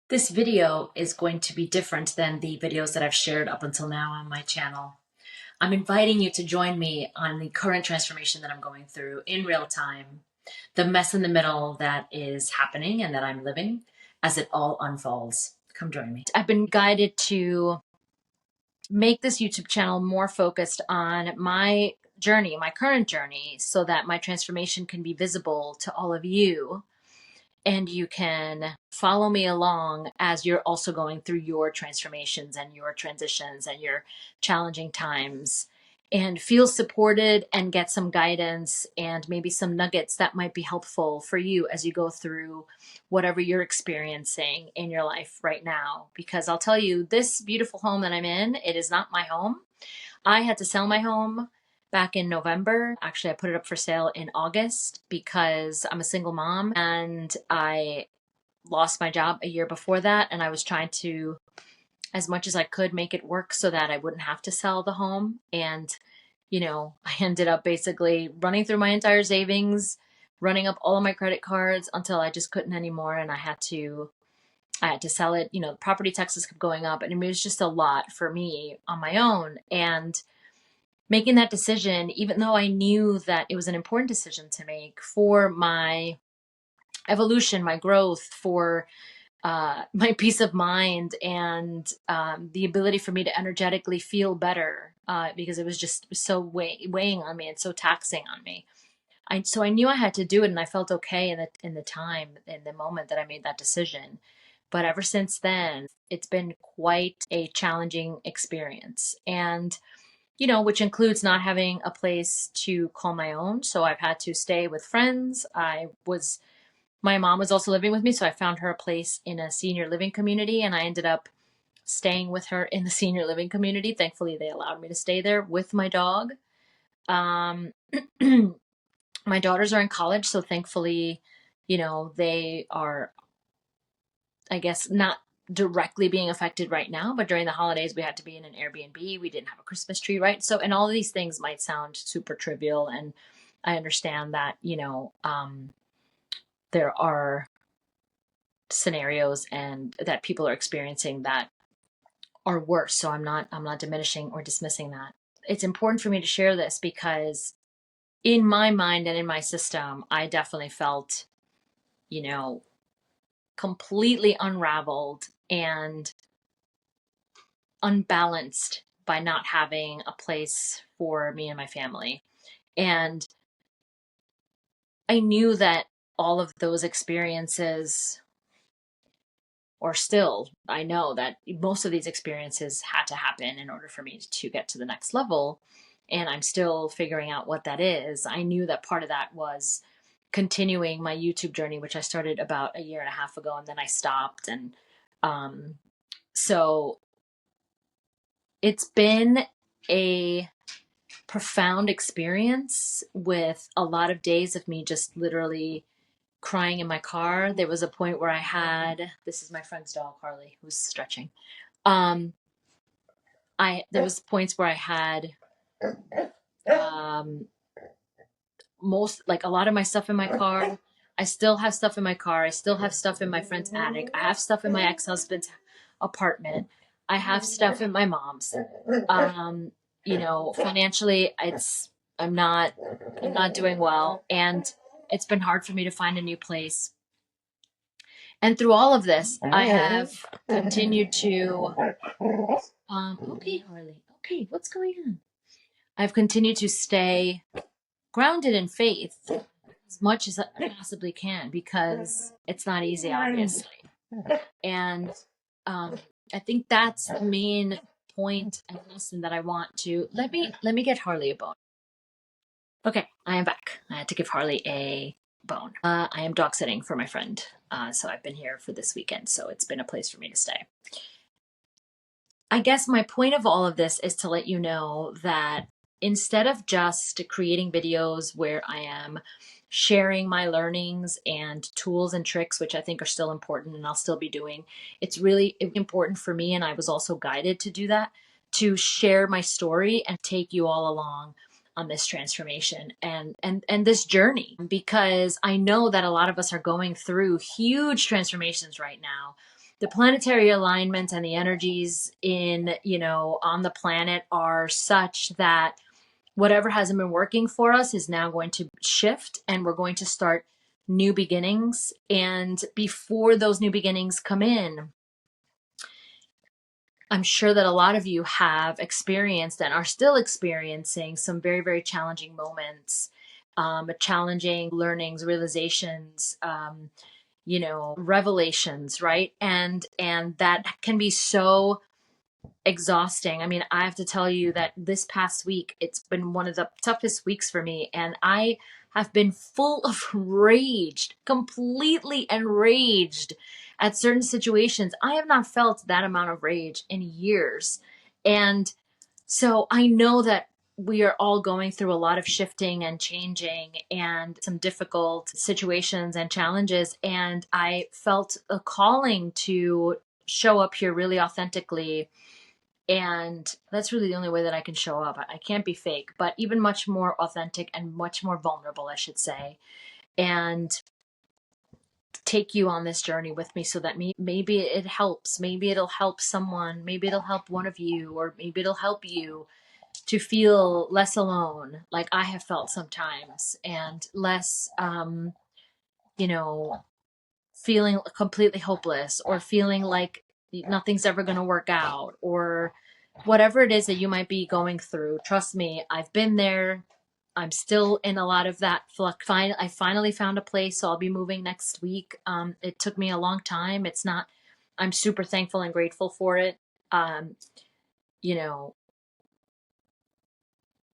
This video is going to be different than the videos that I've shared up until now on my channel. I'm inviting you to join me on the current transformation that I'm going through in real time, the mess in the middle that is happening and that I'm living as it all unfolds. Come join me. I've been guided to make this YouTube channel more focused on my journey, my current journey, so that my transformation can be visible to all of you and you can follow me along as you're also going through your transformations and your transitions and your challenging times, and feel supported and get some guidance and maybe some nuggets that might be helpful for you as you go through whatever you're experiencing in your life right now. Because I'll tell you, this beautiful home that I'm in, it is not my home. I had to sell my home back in November. Actually, I put it up for sale in August because I'm a single mom and I lost my job a year before that. And I was trying to, as much as I could, make it work so that I wouldn't have to sell the home. And, I ended up basically running through my entire savings, running up all of my credit cards until I just couldn't anymore. And I had to sell it. The property taxes kept going up and it was just a lot for me on my own. And making that decision, even though I knew that it was an important decision to make for my evolution, my growth, for my peace of mind, and the ability for me to energetically feel better, because it was just so weighing on me and so taxing on me. So I knew I had to do it, and I felt okay in the moment that I made that decision. But ever since then, it's been quite a challenging experience. And which includes not having a place to call my own. So I've had to stay with friends. My mom was also living with me, so I found her a place in a senior living community, and I ended up staying with her in the senior living community. Thankfully, they allowed me to stay there with my dog. Um, my daughters are in college, so thankfully, they are, I guess, not directly being affected right now, but during the holidays we had to be in an Airbnb. We didn't have a Christmas tree, right? So, and all of these things might sound super trivial, and I understand that, there are scenarios and that people are experiencing that are worse. So I'm not diminishing or dismissing that. It's important for me to share this because in my mind and in my system, I definitely felt, you know, completely unraveled and unbalanced by not having a place for me and my family. And I knew that all of those experiences, or still, I know that most of these experiences had to happen in order for me to get to the next level. And I'm still figuring out what that is. I knew that part of that was continuing my YouTube journey, which I started about a year and a half ago, and then I stopped. And so it's been a profound experience with a lot of days of me just literally crying in my car. There was a point where this is my friend's dog, Harley, who's stretching. There was points where I had um, a lot of my stuff in my car. I still have stuff in my car. I still have stuff in my friend's attic. I have stuff in my ex-husband's apartment. I have stuff in my mom's. Financially, I'm not doing well, and it's been hard for me to find a new place. And through all of this, I have continued to okay, Harley. Okay, what's going on? I've continued to stay grounded in faith as much as I possibly can, because it's not easy, obviously. And I think that's the main point and lesson that I want to let me get Harley a bone. Okay, I am back. I had to give Harley a bone. I am dog sitting for my friend, so I've been here for this weekend, so it's been a place for me to stay. I guess my point of all of this is to let you know that instead of just creating videos where I am sharing my learnings and tools and tricks, which I think are still important and I'll still be doing, it's really important for me, and I was also guided to do that, to share my story and take you all along on this transformation and this journey, because I know that a lot of us are going through huge transformations right now. The planetary alignments and the energies in, on the planet are such that whatever hasn't been working for us is now going to shift, and we're going to start new beginnings. And before those new beginnings come in, I'm sure that a lot of you have experienced and are still experiencing some very, very challenging moments, challenging learnings, realizations, revelations, right? And that can be so exhausting. I mean, I have to tell you that this past week, it's been one of the toughest weeks for me. And I have been full of rage, completely enraged at certain situations. I have not felt that amount of rage in years. And so I know that we are all going through a lot of shifting and changing and some difficult situations and challenges. And I felt a calling to show up here really authentically, and that's really the only way that I can show up. I can't be fake, but even much more authentic and much more vulnerable, I should say, and take you on this journey with me so that maybe it helps. Maybe it'll help someone. Maybe it'll help one of you, or maybe it'll help you to feel less alone, like I have felt sometimes, and less, you know, feeling completely hopeless, or feeling like nothing's ever going to work out, or whatever it is that you might be going through. Trust me, I've been there. I'm still in a lot of that flux. I finally found a place, so I'll be moving next week. It took me a long time. It's not, I'm super thankful and grateful for it. You know,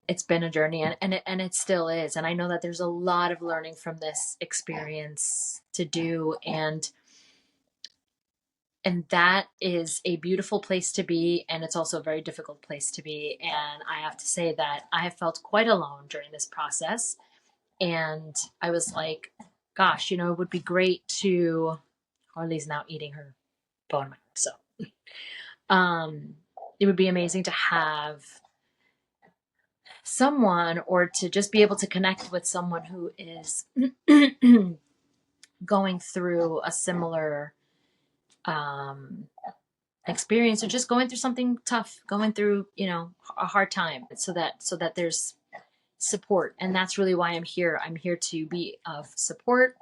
it's been a journey, and it still is. And I know that there's a lot of learning from this experience to do. And that is a beautiful place to be, and it's also a very difficult place to be. And I have to say that I have felt quite alone during this process. And I was like, gosh, it would be great to, Harley's now eating her bone marrow. So it would be amazing to have someone, or to just be able to connect with someone who is going through a similar experience, or just going through something tough, going through, a hard time, so that there's support. And that's really why I'm here. I'm here to be of support.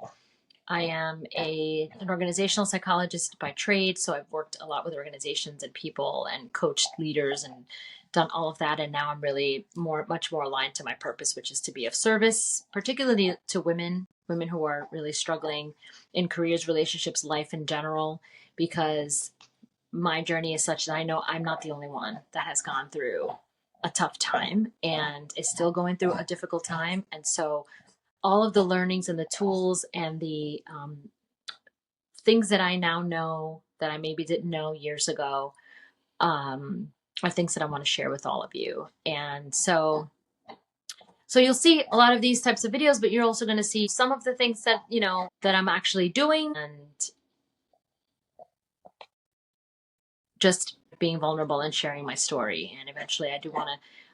I am an organizational psychologist by trade, so I've worked a lot with organizations and people and coached leaders and done all of that. And now I'm really much more aligned to my purpose, which is to be of service, particularly to women who are really struggling in careers, relationships, life in general, because my journey is such that I know I'm not the only one that has gone through a tough time and is still going through a difficult time. And so all of the learnings and the tools and the things that I now know that I maybe didn't know years ago are things that I want to share with all of you. And so you'll see a lot of these types of videos, but you're also going to see some of the things that, that I'm actually doing, and just being vulnerable and sharing my story. And eventually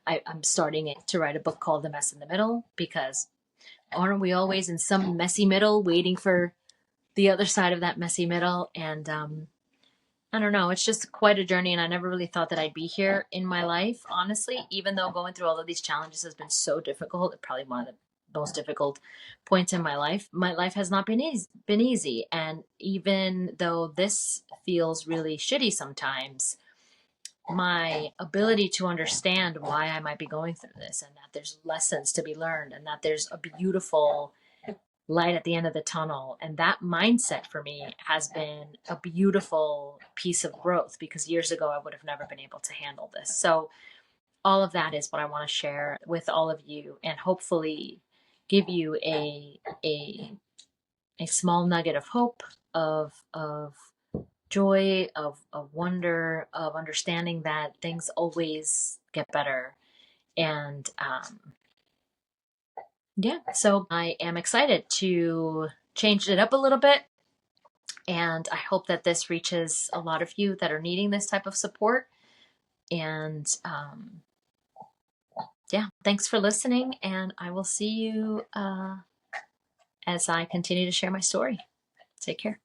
I'm starting to write a book called The Mess in the Middle, because aren't we always in some messy middle waiting for the other side of that messy middle? And I don't know, it's just quite a journey. And I never really thought that I'd be here in my life, honestly, even though going through all of these challenges has been so difficult. It's probably one of the most difficult points in my life. My life has not been easy. And even though this feels really shitty sometimes, my ability to understand why I might be going through this, and that there's lessons to be learned, and that there's a beautiful light at the end of the tunnel. And that mindset for me has been a beautiful piece of growth, because years ago I would have never been able to handle this. So all of that is what I want to share with all of you, and hopefully give you a small nugget of hope, of joy, of wonder, of understanding that things always get better. And yeah, so I am excited to change it up a little bit. And I hope that this reaches a lot of you that are needing this type of support. And yeah, thanks for listening, and I will see you as I continue to share my story. Take care.